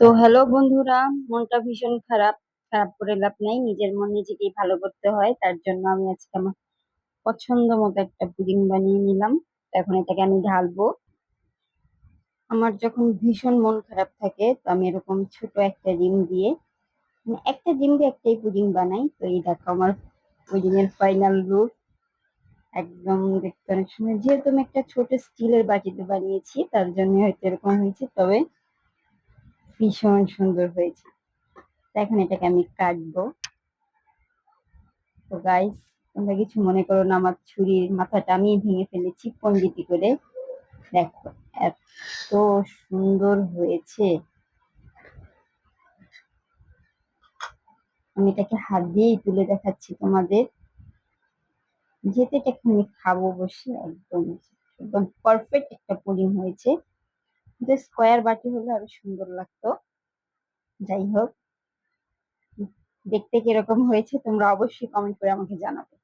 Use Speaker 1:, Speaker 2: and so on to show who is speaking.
Speaker 1: তো হ্যালো বন্ধুরা, মনটা ভীষণ খারাপ। খারাপ করে লাভ নাই, নিজের মন নিজেকেই ভালো করতে হয়। তার জন্য আমি আজকে আমার পছন্দ মতো একটা পুডিং বানিয়ে নিলাম। এখন এটাকে আমি ঢালবো। আমার যখন ভীষণ মন খারাপ থাকে, তো আমি এরকম ছোট একটা ডিম দিয়ে, মানে একটা ডিম দিয়ে একটাই পুডিং বানাই। তো এই দেখো আমার পুডিং এর ফাইনাল লুক। একদম দেখতে অনেক সুন্দর। যেহেতু আমি একটা ছোট স্টিলের বাটিতে বানিয়েছি, তার জন্য হয়তো এরকম হয়েছে, তবে ভীষণ সুন্দর হয়েছে। তো এখন এটাকে আমি কাটবো। তো গাইস, তোমরা কিছু মনে করো না, আমার ছুরির মাথাটা আমি ভেঙে ফেলেছি পন্ডিতি করে। দেখো, এত সুন্দর হয়েছে। আমি এটাকে হাত দিয়েই তুলে দেখাচ্ছি তোমাদের, যেহেতু এটাকে আমি খাবো বসে। একদম একদম পারফেক্ট একটা পুডিং হয়েছে। স্কোয়ার বাটি হলে আরো সুন্দর লাগতো। যাই হোক, দেখতে কিরকম হয়েছে তোমরা অবশ্যই কমেন্ট করে আমাকে জানাবে।